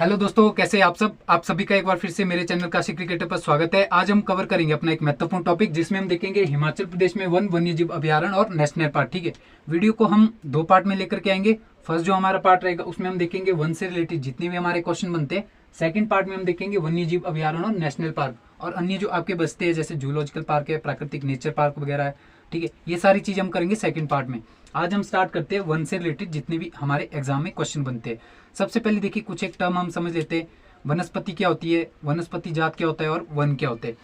Hello दोस्तों, कैसे आप सभी का एक बार फिर से मेरे चैनल काशी क्रिकेटर पर स्वागत है। आज हम कवर करेंगे अपना एक महत्वपूर्ण टॉपिक, जिसमें हम देखेंगे हिमाचल प्रदेश में वन्यजीव अभयारण्य और नेशनल पार्क। ठीक है, वीडियो को हम दो पार्ट में लेकर के आएंगे। फर्स्ट जो हमारा पार्ट रहेगा उसमें हम देखेंगे वन से रिलेटेड जितने भी हमारे क्वेश्चन बनते हैं। सेकंड पार्ट में हम देखेंगे वन्यजीव अभयारण्य और नेशनल पार्क और अन्य जो आपके बचते हैं, जैसे जूलॉजिकल पार्क है, प्राकृतिक नेचर पार्क वगैरह है। ठीक है, ये सारी चीजें हम करेंगे सेकंड पार्ट में। आज हम स्टार्ट करते हैं वन से रिलेटेड जितने भी हमारे एग्जाम में क्वेश्चन बनते हैं। सबसे पहले देखिए, कुछ एक टर्म हम समझ लेते हैं। वनस्पति क्या होती है, वनस्पति जात क्या होता है और वन क्या होते हैं।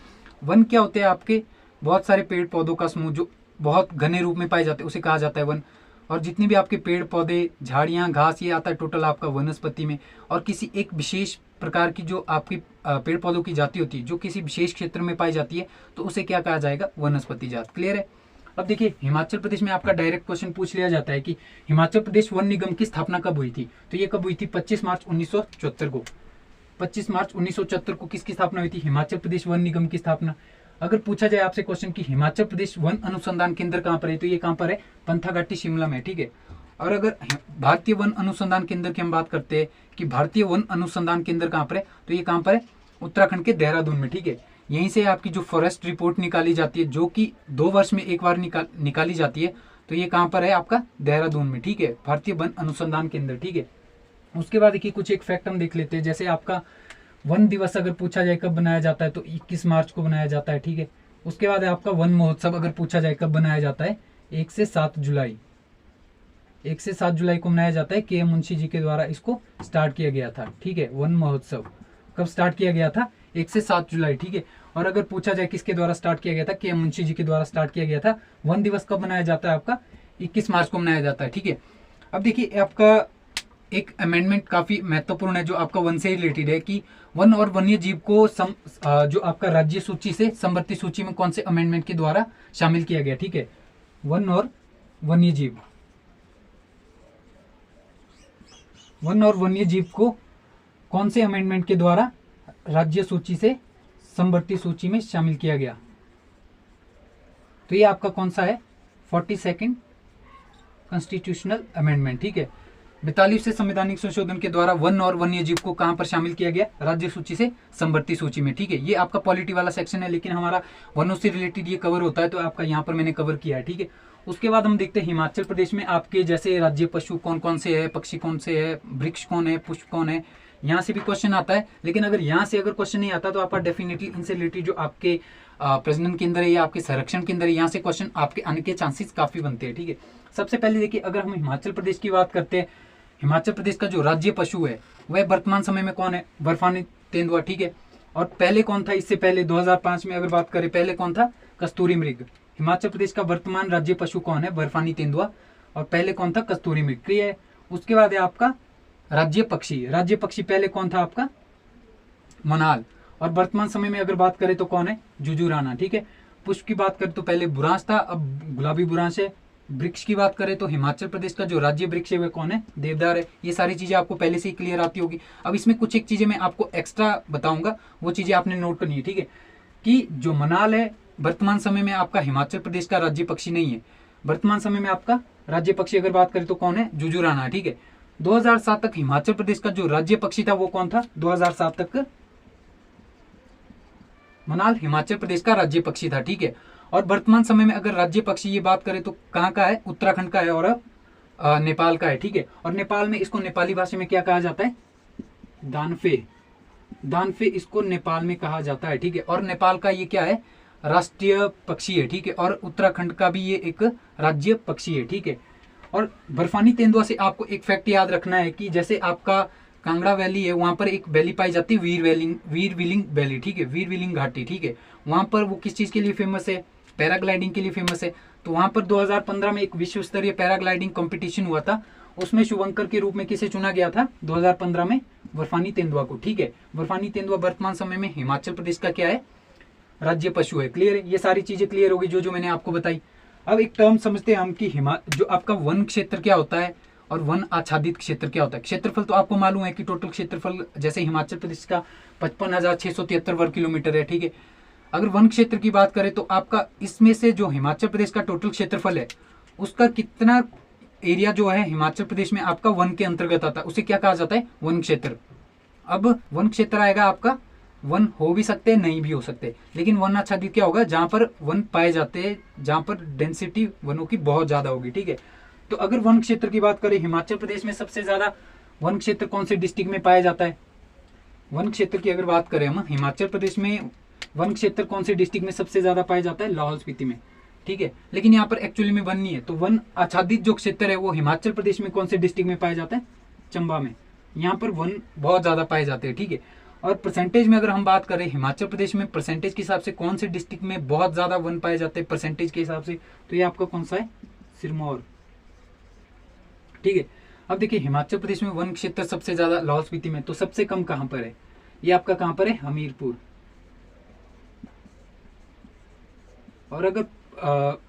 वन क्या होते हैं? आपके बहुत सारे पेड़ पौधों का समूह जो बहुत घने रूप में पाए जाते हैं, उसे कहा जाता है वन। और जितने भी आपके पेड़ पौधे, झाड़ियां, घास, ये आता है टोटल आपका वनस्पति में। और किसी एक विशेष प्रकार की जो आपकी पेड़ पौधों की जाति होती है, जो किसी विशेष क्षेत्र में पाई जाती है, तो उसे क्या कहा जाएगा? वनस्पति जात। क्लियर है? अब देखिए, हिमाचल प्रदेश में आपका डायरेक्ट क्वेश्चन पूछ लिया जाता है कि हिमाचल प्रदेश वन निगम की स्थापना कब हुई थी। तो ये कब हुई थी? 25 मार्च 1974 को। 25 मार्च 1974 को किसकी स्थापना हुई थी? हिमाचल प्रदेश वन निगम की स्थापना। अगर पूछा जाए आपसे क्वेश्चन कि हिमाचल प्रदेश वन अनुसंधान केंद्र कहाँ पर है, तो ये कहाँ पर है? पंथाघाटी शिमला में। ठीक है। और अगर भारतीय वन अनुसंधान केंद्र की हम बात करते हैं कि भारतीय वन अनुसंधान केंद्र कहाँ पर है, तो ये कहाँ पर है? उत्तराखंड के देहरादून में। ठीक है, यहीं से आपकी जो फॉरेस्ट रिपोर्ट निकाली जाती है, जो कि 2 वर्ष में एक बार निकाली जाती है, तो ये कहाँ पर है? आपका देहरादून में। ठीक है, भारतीय वन अनुसंधान केंद्र। ठीक है। उसके बाद देखिए, कुछ एक फैक्ट हम देख लेते हैं। जैसे आपका वन दिवस अगर पूछा जाए कब बनाया जाता है, तो 21 मार्च को बनाया जाता है। ठीक है। उसके बाद आपका वन महोत्सव अगर पूछा जाए कब बनाया जाता है, 1 से 7 जुलाई। 1 से 7 जुलाई को मनाया जाता है। के एम मुंशी जी के द्वारा इसको स्टार्ट किया गया था। ठीक है, वन महोत्सव कब स्टार्ट किया गया था? 1 से 7 जुलाई। ठीक है। और अगर पूछा जाए किसके द्वारा स्टार्ट किया गया था, के एम मुंशी जी के द्वारा स्टार्ट किया गया था। वन दिवस कब मनाया जाता है? आपका 21 मार्च को मनाया जाता है। ठीक है। अब देखिए, आपका एक अमेंडमेंट काफी महत्वपूर्ण है जो आपका वन से रिलेटेड है कि वन और वन्य जीव को जो आपका राज्य सूची से समवर्ती सूची में कौन से अमेंडमेंट के द्वारा शामिल किया गया। ठीक है, वन और वन्य जीव, वन और वन्य जीव को कौन से अमेंडमेंट के द्वारा राज्य सूची से समवर्ती सूची में शामिल किया गया। तो ये आपका कौन सा है? 42nd constitutional amendment. ठीक है, 42 से संवैधानिक संशोधन के द्वारा वन और वन्य जीव को कहां पर शामिल किया गया? राज्य सूची से समवर्ती सूची में। ठीक है, ये आपका पॉलिटी वाला सेक्शन है, लेकिन हमारा वनों से रिलेटेड ये कवर होता है, तो आपका यहाँ पर मैंने कवर किया है। ठीक है। उसके बाद हम देखते हैं हिमाचल प्रदेश में आपके जैसे राज्य पशु कौन कौन से है, पक्षी कौन से है, वृक्ष कौन है, पुष्प कौन है। यहाँ से भी क्वेश्चन आता है, लेकिन अगर यहाँ से अगर क्वेश्चन नहीं आता तो आपका डेफिनेटली इनसे रिलेटेड जो आपके प्रजनन केंद्र है या आपके संरक्षण केंद्र है, यहाँ से क्वेश्चन आपके आने के चांसेस काफी बनते हैं। ठीक है। सबसे पहले देखिए, अगर हम हिमाचल प्रदेश की बात करते हैं, हिमाचल प्रदेश का जो राज्य पशु है वह वर्तमान समय में कौन है? बर्फानी तेंदुआ। ठीक है। और पहले कौन था? इससे पहले 2005 में अगर बात करें, पहले कौन था? कस्तूरी मृग। हिमाचल प्रदेश का वर्तमान राज्य पशु कौन है? बर्फानी तेंदुआ। और पहले कौन था? कस्तूरी मृग। क्लियर है? उसके बाद है आपका राज्य पक्षी। राज्य पक्षी पहले कौन था? आपका मनाल। और वर्तमान समय में अगर बात करें तो कौन है? जुजुराना। ठीक है। पुष्प की बात करें तो पहले बुरांश था, अब गुलाबी बुरांश है। वृक्ष की बात करें तो हिमाचल प्रदेश का जो राज्य वृक्ष है वह कौन है? देवदार है। ये सारी चीजें आपको पहले से ही क्लियर आती होगी। अब इसमें कुछ एक चीजें मैं आपको एक्स्ट्रा बताऊंगा, वो चीजें आपने नोट करनी है। ठीक है, कि जो मनाल है वर्तमान समय में आपका हिमाचल प्रदेश का राज्य पक्षी नहीं है। वर्तमान समय में आपका राज्य पक्षी अगर बात करें तो कौन है? जुजुराना। ठीक है। 2007 तक हिमाचल प्रदेश का जो राज्य पक्षी था वो कौन था? 2007 तक मनाल हिमाचल प्रदेश का राज्य पक्षी था। ठीक है। और वर्तमान समय में अगर राज्य पक्षी ये बात करें तो कहाँ का है? उत्तराखंड का है और नेपाल का है। ठीक है। और नेपाल में इसको नेपाली भाषा में क्या कहा जाता है? दानफे। दानफे इसको नेपाल में कहा जाता है। ठीक है। और नेपाल का ये क्या है? राष्ट्रीय पक्षी है। ठीक है। और उत्तराखंड का भी ये एक राज्य पक्षी है। ठीक है। और बर्फानी तेंदुआ से आपको एक फैक्ट याद रखना है कि जैसे आपका कांगड़ा वैली है, वहां पर एक वैली पाई जाती है वीर विलिंग वैली। ठीक है, वीर विलिंग घाटी। ठीक है। वहां पर वो किस चीज के लिए फेमस है? पैराग्लाइडिंग के लिए फेमस है। तो वहां पर 2015 में एक विश्व स्तरीय पैराग्लाइडिंग कंपटीशन हुआ था। उसमें शुभंकर के रूप में किसे चुना गया था 2015 में? बर्फानी तेंदुआ को। ठीक है। बर्फानी तेंदुआ वर्तमान समय में हिमाचल प्रदेश का क्या है? राज्य पशु है। क्लियर है? ये सारी चीजें क्लियर होगी जो मैंने आपको बताई। अब एक टर्म समझते हैं हम कि जो आपका वन क्षेत्र क्या होता है और वन आच्छादित क्षेत्र क्या होता है। क्षेत्रफल तो आपको मालूम है कि टोटल क्षेत्रफल जैसे हिमाचल प्रदेश का 55,673 वर्ग किलोमीटर है। ठीक है। अगर वन क्षेत्र की बात करें तो आपका इसमें से जो हिमाचल प्रदेश का टोटल क्षेत्रफल है उसका कितना एरिया जो है हिमाचल प्रदेश में आपका वन के अंतर्गत आता है, उसे क्या कहा जाता है? वन क्षेत्र। अब वन क्षेत्र आएगा आपका, वन हो भी सकते हैं नहीं भी हो सकते, लेकिन वन आच्छादित क्या होगा, जहां पर वन पाए जाते हैं, जहां पर डेंसिटी वनों की बहुत ज्यादा होगी। ठीक है, तो अगर वन क्षेत्र की बात करें, हिमाचल प्रदेश में सबसे ज्यादा वन क्षेत्र कौन से डिस्ट्रिक्ट में पाया जाता है? वन क्षेत्र की अगर बात करें हम, हिमाचल प्रदेश में वन क्षेत्र कौन से डिस्ट्रिक्ट में सबसे ज्यादा पाया जाता है? लाहौल स्पीति में। ठीक है, लेकिन यहाँ पर एक्चुअली में वन नहीं है, तो वन आच्छादित जो क्षेत्र है वो हिमाचल प्रदेश में कौन से डिस्ट्रिक्ट में पाया जाता है? चंबा में। यहाँ पर वन बहुत ज्यादा पाए जाते हैं। ठीक है, और परसेंटेज में अगर हम बात करें हिमाचल प्रदेश में परसेंटेज के हिसाब से कौन से डिस्ट्रिक्ट में बहुत ज्यादा वन पाए जाते हैं परसेंटेज के हिसाब से, तो ये आपका कौन सा है? सिरमौर। ठीक है, अब देखिए हिमाचल प्रदेश में वन क्षेत्र सबसे ज्यादा लाहौल स्पीति में, तो सबसे कम कहां पर है? ये आपका कहां पर है? हमीरपुर। और अगर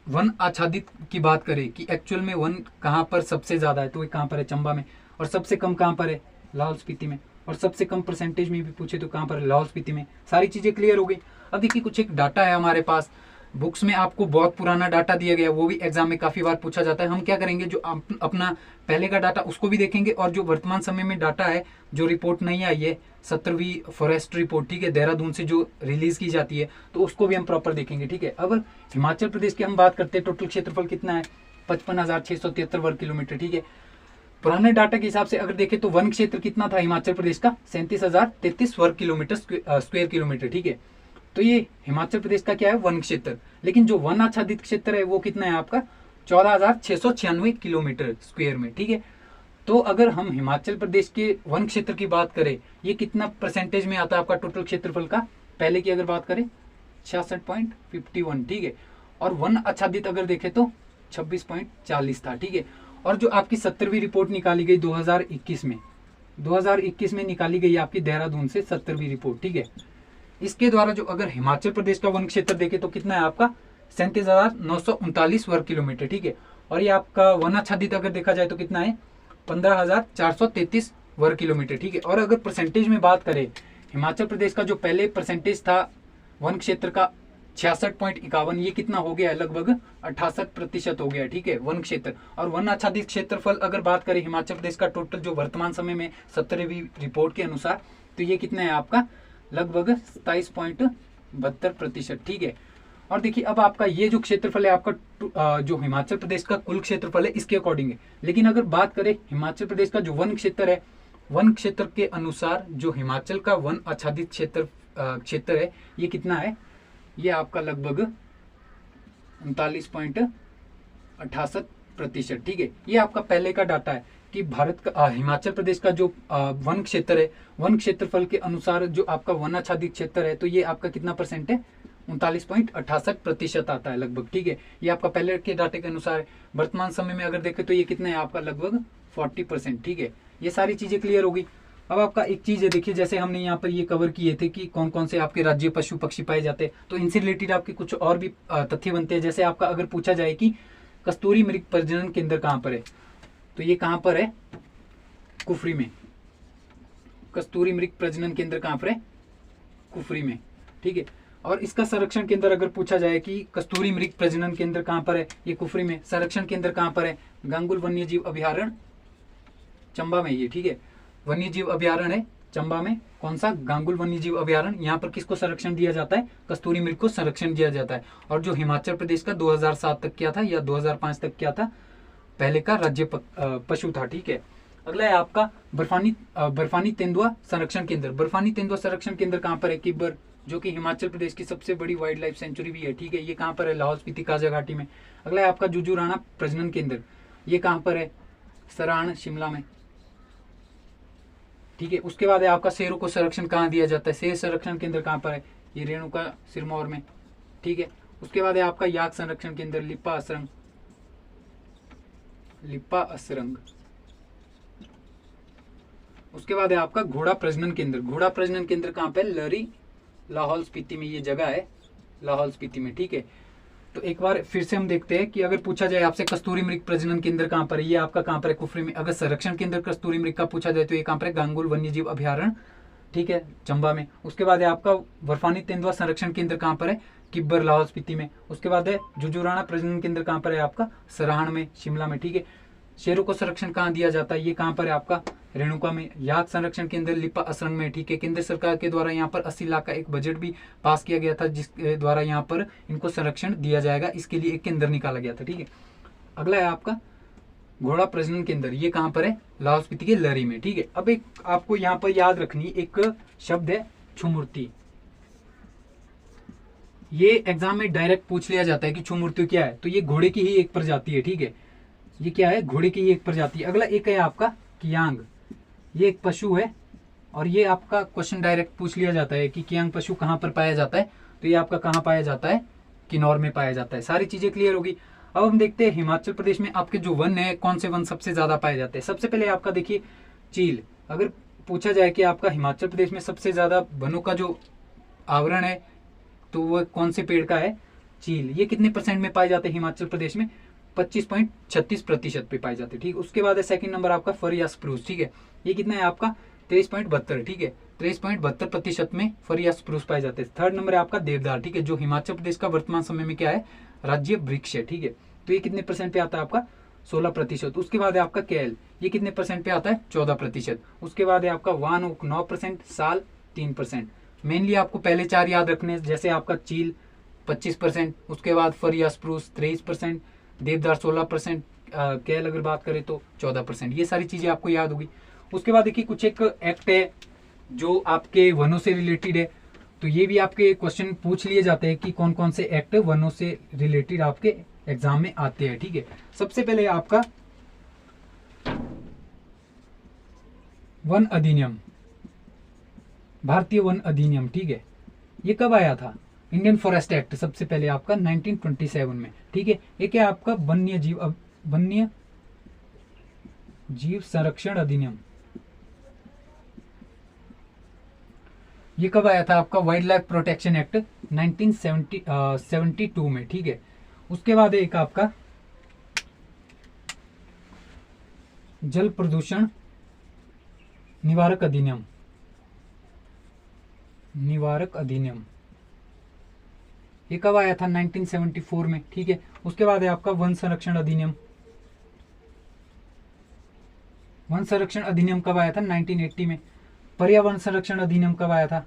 वन आच्छादित की बात करें कि एक्चुअल में वन कहां पर सबसे ज्यादा है, तो ये कहां पर है? चंबा में। और सबसे कम कहां पर है? लाहौल स्पीति में। और सबसे कम परसेंटेज में भी पूछे तो कहां पर है? लाहौल स्पीति में। सारी चीजें क्लियर हो गई। अब देखिए कुछ एक डाटा है हमारे पास, बुक्स में आपको बहुत पुराना डाटा दिया गया है, वो भी एग्जाम में काफी बार पूछा जाता है। हम क्या करेंगे, जो अपना पहले का डाटा उसको भी देखेंगे, और जो वर्तमान समय में डाटा है, जो रिपोर्ट नहीं आई है 17वीं फॉरेस्ट रिपोर्ट, ठीक है, देहरादून से जो रिलीज की जाती है, तो उसको भी हम प्रॉपर देखेंगे। ठीक है, अब हिमाचल प्रदेश की हम बात करते हैं, टोटल क्षेत्रफल कितना है? 55,673 वर्ग किलोमीटर। ठीक है, पुराने डाटा के हिसाब से अगर देखें तो वन क्षेत्र कितना था हिमाचल प्रदेश का? 37,033 वर्ग किलोमीटर स्क्वायर किलोमीटर। ठीक है, तो ये हिमाचल प्रदेश का क्या है? वन क्षेत्र। लेकिन जो वन आच्छादित क्षेत्र है वो कितना है आपका? 14,696 किलोमीटर स्क्वायर में। ठीक है, तो अगर हम हिमाचल प्रदेश के वन क्षेत्र की बात करें, ये कितना परसेंटेज में आता है आपका टोटल क्षेत्रफल का? पहले की अगर बात करें 66.51। ठीक है, और वन आच्छादित अगर देखें तो 26.40 था। ठीक है, और जो आपकी 17वीं रिपोर्ट निकाली गई 2021 में निकाली गई आपकी देहरादून से 17वीं रिपोर्ट। ठीक है, इसके द्वारा जो अगर हिमाचल प्रदेश का वन क्षेत्र देखे तो कितना है आपका? 37,939 वर्ग किलोमीटर। ठीक है, और ये आपका वन आच्छादित अगर देखा जाए तो कितना है? 15,433 वर्ग किलोमीटर। ठीक है, और अगर परसेंटेज में बात करें, हिमाचल प्रदेश का जो पहले परसेंटेज था वन क्षेत्र का 66.51, ये कितना हो गया है? लगभग 68% हो गया। ठीक है, वन क्षेत्र। और वन आच्छादित क्षेत्रफल अगर बात करें हिमाचल प्रदेश का टोटल जो वर्तमान समय में 17वीं रिपोर्ट के अनुसार, तो ये कितना है आपका? लगभग 27.72%। ठीक है, और देखिए अब आपका ये जो क्षेत्रफल है आपका जो हिमाचल प्रदेश का कुल क्षेत्रफल है इसके अकॉर्डिंग है। लेकिन अगर बात करें हिमाचल प्रदेश का जो वन क्षेत्र है, वन क्षेत्र के अनुसार जो हिमाचल का वन आच्छादित क्षेत्र है, ये कितना है? ये आपका लगभग 39.68%। ठीक है, ये आपका पहले का डाटा है कि भारत का हिमाचल प्रदेश का जो वन क्षेत्र है, वन क्षेत्रफल के अनुसार जो आपका वन आच्छादित क्षेत्र है, तो ये आपका कितना परसेंट है? 39.68% आता है लगभग। ठीक है, ये आपका पहले के डाटे के अनुसार है। वर्तमान समय में अगर देखें तो ये कितना है आपका? लगभग 40%। ठीक है, ये सारी चीजें क्लियर होगी। अब आपका एक चीज है, देखिए जैसे हमने यहाँ पर ये कवर किए थे कि कौन कौन से आपके राज्य पशु पक्षी पाए जाते हैं, तो इनसे रिलेटेड आपके कुछ और भी तथ्य बनते हैं। जैसे आपका अगर पूछा जाए कि कस्तूरी मृग प्रजनन केंद्र कहाँ पर है, तो ये कहाँ पर है? कुफरी में। कस्तूरी मृग प्रजनन केंद्र कहाँ पर है? कुफरी में। ठीक है, और इसका संरक्षण केंद्र अगर पूछा जाए कि कस्तूरी मृग प्रजनन केंद्र कहाँ पर है, ये कुफरी में। संरक्षण केंद्र कहाँ पर है? गांगुल वन्य जीव अभ्यारण्य चंबा में ये। ठीक है, वन्य जीव अभ्यारण्य है चंबा में। कौन सा? गांगुल वन्य जीव अभ्यारण्य। यहाँ पर किसको संरक्षण दिया जाता है? कस्तूरी मृग को संरक्षण दिया जाता है। और जो हिमाचल प्रदेश का 2007 तक क्या था या 2005 तक क्या था, पहले का राज्य पशु था। ठीक है, अगला है आपका बर्फानी तेंदुआ संरक्षण केंद्र। बर्फानी तेंदुआ संरक्षण केंद्र कहाँ पर है? किब्बर, जो कि हिमाचल प्रदेश की सबसे बड़ी वाइल्ड लाइफ सेंचुरी भी है। ठीक है, ये कहाँ पर है? लाहौल स्पीति काजा घाटी में। अगला है आपका जुजूराना प्रजनन केंद्र, ये कहाँ पर है? सराहण शिमला में। ठीक है, उसके बाद है आपका शेरों को संरक्षण कहाँ दिया जाता है? शेर संरक्षण केंद्र कहाँ पर है? ये रेणुका सिरमौर में। ठीक है, उसके बाद है आपका याक संरक्षण केंद्र लिप्पा असरंग। उसके बाद है आपका घोड़ा प्रजनन केंद्र। घोड़ा प्रजनन केंद्र कहाँ पे? लरी, लाहौल स्पीति में ये जगह है, लाहौल स्पीति में। ठीक है, तो एक बार फिर से हम देखते हैं कि अगर पूछा जाए आपसे कस्तूरी मृग प्रजनन केंद्र कहाँ पर है, ये आपका कहाँ पर है? कुफरी में। अगर संरक्षण केंद्र कस्तूरी मृग का पूछा जाए तो ये कहाँ पर है? गांगुल वन्य जीव अभ्यारण्य। ठीक है, चंबा में। उसके बाद है आपका बर्फानी तेंदुआ संरक्षण केंद्र कहाँ पर है? किब्बर, लाहौल स्पीति में। उसके बाद है जुजूराना प्रजनन केंद्र कहाँ पर है? आपका सराहण में, शिमला में। ठीक है, शेरों को संरक्षण कहाँ दिया जाता है? ये कहाँ पर है? आपका रेणुका में याक संरक्षण केंद्र लिपा असरंग में, ठीक है। केंद्र सरकार के द्वारा यहाँ पर 80 लाख का एक बजट भी पास किया गया था, जिसके द्वारा यहाँ पर इनको संरक्षण दिया जाएगा, इसके लिए एक केंद्र निकाला गया था, ठीक है। अगला है आपका घोड़ा प्रजनन केंद्र, ये कहाँ पर है, लाहौल स्पीति के लहरी में, ठीक है। अब एक आपको यहाँ पर याद रखनी एक शब्द है छुमूर्ति, ये एग्जाम में डायरेक्ट पूछ लिया जाता है कि छुमूर्ति क्या है, तो ये घोड़े की ही एक प्रजाति है, ठीक है। ये क्या है, घोड़े की ही एक प्रजाति। अगला एक है आपका कियांग, ये एक पशु है, और ये आपका क्वेश्चन डायरेक्ट पूछ लिया जाता है कि कियांग पशु कहाँ पर पाया जाता है, तो ये आपका कहाँ पाया जाता है, किन्नौर में पाया जाता है। सारी चीजें क्लियर होगी। अब हम देखते हैं हिमाचल प्रदेश में आपके जो वन है, कौन से वन सबसे ज्यादा पाए जाते हैं। सबसे पहले आपका देखिए चील, अगर पूछा जाए कि आपका हिमाचल प्रदेश में सबसे ज्यादा वनों का जो आवरण है, तो वो कौन से पेड़ का है, चील। ये कितने परसेंट में पाए जाते हैं हिमाचल प्रदेश में, 25.36% पे पाए जाते हैं, ठीक। उसके बाद है सेकंड नंबर आपका फर या स्प्रूस, ठीक है। ये कितना है आपका 23.72, ठीक है। 23.72% में फर या स्प्रूस पाए जाते हैं। थर्ड नंबर है आपका देवदार, ठीक है, जो हिमाचल प्रदेश का वर्तमान समय में क्या है, राज्य वृक्ष है, ठीक है। तो ये कितने परसेंट पे आता है आपका, 16%। उसके बाद है आपका केल, ये कितने परसेंट पे आता है, 14%। उसके बाद है आपका वान ओक 9%, साल 3%। मेनली आपको पहले चार याद रखने, जैसे आपका चील 25%, उसके बाद फर या स्प्रूस 23%, देवदार 16%, केल अगर बात करें तो 14%। ये सारी चीजें आपको याद होगी। उसके बाद देखिए कुछ एक एक्ट है जो आपके वनों से रिलेटेड है, तो ये भी आपके क्वेश्चन पूछ लिए जाते हैं कि कौन कौन से एक्ट वनों से रिलेटेड आपके एग्जाम में आते हैं, ठीक है। सबसे पहले आपका वन अधिनियम, भारतीय वन अधिनियम, ठीक है। ये कब आया था, इंडियन फॉरेस्ट एक्ट सबसे पहले आपका 1927 में, ठीक है। एक है आपका वन्य जीव संरक्षण अधिनियम, ये कब आया था आपका, वाइल्ड लाइफ प्रोटेक्शन एक्ट 1972 में, ठीक है। उसके बाद एक आपका जल प्रदूषण निवारक अधिनियम, ये कब आया था, 1974 में, ठीक है। उसके बाद है आपका वन संरक्षण अधिनियम, वन संरक्षण अधिनियम कब आया था, 1980 में। पर्यावरण संरक्षण अधिनियम कब आया था,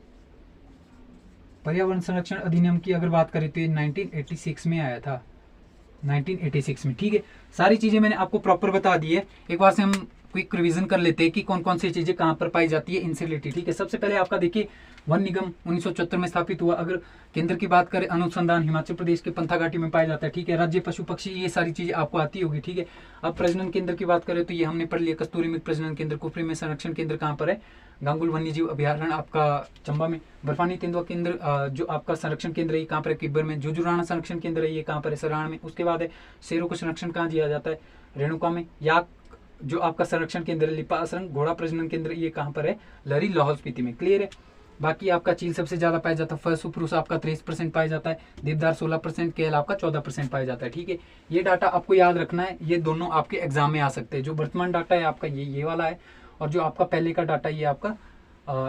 पर्यावरण संरक्षण अधिनियम की अगर बात करें तो ये 1986 में आया था, 1986 में, ठीक है। सारी चीजें मैंने आपको प्रॉपर बता दी है। एक बार से हम क्विक रिवीजन कर लेते हैं कि कौन कौन सी चीजें कहां पर पाई जाती है इनसे रिलेटेड, ठीक है। सबसे पहले आपका देखिए वन निगम 1974 में स्थापित हुआ। अगर केंद्र की बात करें, अनुसंधान हिमाचल प्रदेश के पंथा घाटी में पाया जाता है, ठीक है। राज्य पशु पक्षी, ये सारी चीजें आपको आती होगी, ठीक है। अब प्रजनन केंद्र की बात करें तो ये हमने पढ़ लिया, कस्तूरी मृग प्रजनन केंद्र। कुफरी में संरक्षण केंद्र कहाँ पर है, गांगुल वन्यजीव अभ्यारण्य आपका चंबा में। बर्फानी तेंदुआ केंद्र जो आपका संरक्षण केंद्र है कहाँ पर है, किब्बर में। जुजुराना संरक्षण केंद्र है, ये कहाँ पर है, सराण में। उसके बाद है शेरों का संरक्षण कहाँ दिया जाता है, रेणुका में। याक जो आपका संरक्षण केंद्र है लिपा असरंग। घोड़ा प्रजनन केंद्र ये कहाँ पर है, लहरी लाहौल स्पीति में, क्लियर है। बाकी आपका चील सबसे ज्यादा पाया जाता है, फर आपका 23% पाया जाता है, देवदार 16%, केल आपका 14% पाया जाता है, ठीक है। ये डाटा आपको याद रखना है, ये दोनों आपके एग्जाम में आ सकते हैं। जो वर्तमान डाटा है आपका ये वाला है, और जो आपका पहले का डाटा ये आपका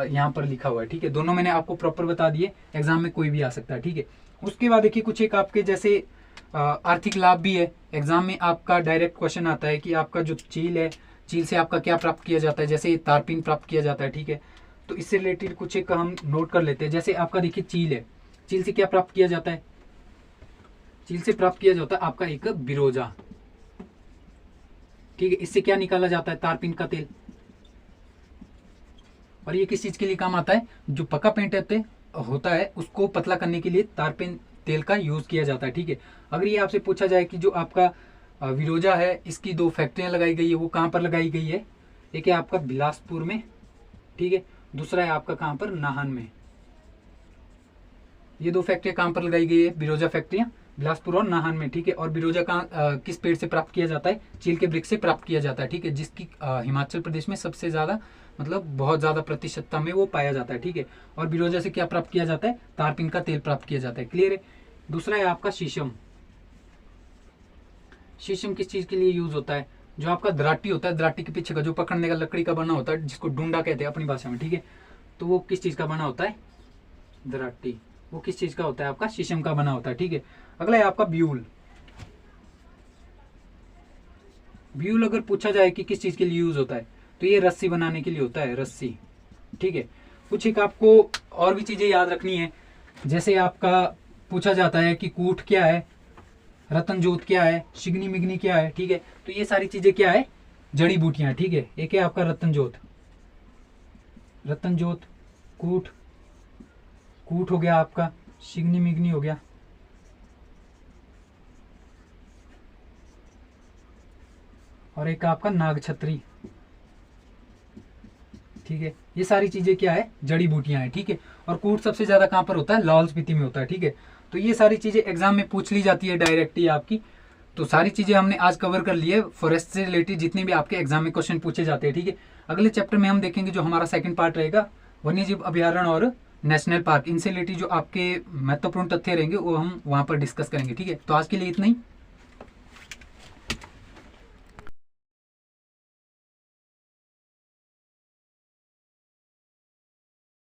यहाँ पर लिखा हुआ है, ठीक है। दोनों मैंने आपको प्रॉपर बता दिए, एग्जाम में कोई भी आ सकता है, ठीक है। उसके बाद देखिए कुछ एक आपके जैसे आर्थिक लाभ भी है। एग्जाम में आपका डायरेक्ट क्वेश्चन आता है कि आपका जो चील है, चील से आपका क्या प्राप्त किया जाता है, जैसे तारपीन प्राप्त किया जाता है, ठीक है। तो इससे रिलेटेड कुछ एक हम नोट कर लेते हैं। जैसे आपका देखिए चील है, चील से क्या प्राप्त किया जाता है, चील से प्राप्त किया जाता है आपका एक बिरोजा, ठीक है। इससे क्या निकाला जाता है, तारपीन का तेल। और ये किस चीज के लिए काम आता है, जो पका पेंट होता है उसको पतला करने के लिए तारपीन तेल का यूज किया जाता है, ठीक है। अगर ये आपसे पूछा जाए कि जो आपका विरोजा है, इसकी 2 फैक्ट्रियां लगाई गई है, वो कहाँ पर लगाई गई है, एक है आपका बिलासपुर में, ठीक है। दूसरा है आपका कहाँ पर, नाहन में। ये 2 फैक्ट्रियां कहाँ पर लगाई गई है, बिरोजा फैक्ट्रियां बिलासपुर और नाहन में, ठीक है। और बिरोजा कहाँ किस पेड़ से प्राप्त किया जाता है, चील के वृक्ष से प्राप्त किया जाता है, ठीक है। जिसकी हिमाचल प्रदेश में सबसे ज्यादा मतलब बहुत ज्यादा प्रतिशतता में वो पाया जाता है, ठीक है। और बिरोजा से क्या प्राप्त किया जाता है, तारपीन का तेल प्राप्त किया जाता है, क्लियर है। दूसरा है आपका शीशम। शीशम किस चीज के लिए यूज होता है, जो आपका दराटी होता है, दराटी के पीछे का जो पकड़ने का लकड़ी का बना होता है, जिसको डूंडा कहते हैं अपनी भाषा में, ठीक है। तो वो किस चीज का बना होता है, दराटी, वो किस चीज का होता है, आपका शीशम का बना होता है, ठीक है। अगला है आपका ब्यूल। ब्यूल अगर पूछा जाए कि किस चीज के लिए यूज होता है, तो ये रस्सी बनाने के लिए होता है, रस्सी। ठीक है, कुछ एक आपको और भी चीजें याद रखनी है। जैसे आपका पूछा जाता है कि कूट क्या है, रतन जोत क्या है, शिगनी मिगनी क्या है। ठीक है, तो ये सारी चीजें क्या है, जड़ी बूटियां। ठीक है, एक है आपका रतन जोत, रतन जोत, कूट, कूट हो गया आपका, शिगनी मिगनी हो गया, और एक आपका नाग छत्री। ठीक है, ये सारी चीजें क्या है, जड़ी बूटियां हैं। ठीक है, और कूट सबसे ज्यादा कहां पर होता है, लाहौल स्पीति में होता है। ठीक है, तो ये सारी चीजें एग्जाम में पूछ ली जाती है डायरेक्ट ही आपकी। तो सारी चीजें हमने आज कवर कर ली है फॉरेस्ट से रिलेटेड, जितने भी आपके एग्जाम में क्वेश्चन पूछे जाते हैं। ठीक है, अगले चैप्टर में हम देखेंगे जो हमारा सेकंड पार्ट रहेगा, वन्यजीव अभ्यारण्य और नेशनल पार्क। इनसे रिलेटेड जो आपके महत्वपूर्ण तथ्य रहेंगे वो हम वहां पर डिस्कस करेंगे। ठीक है, तो आज के लिए इतना ही।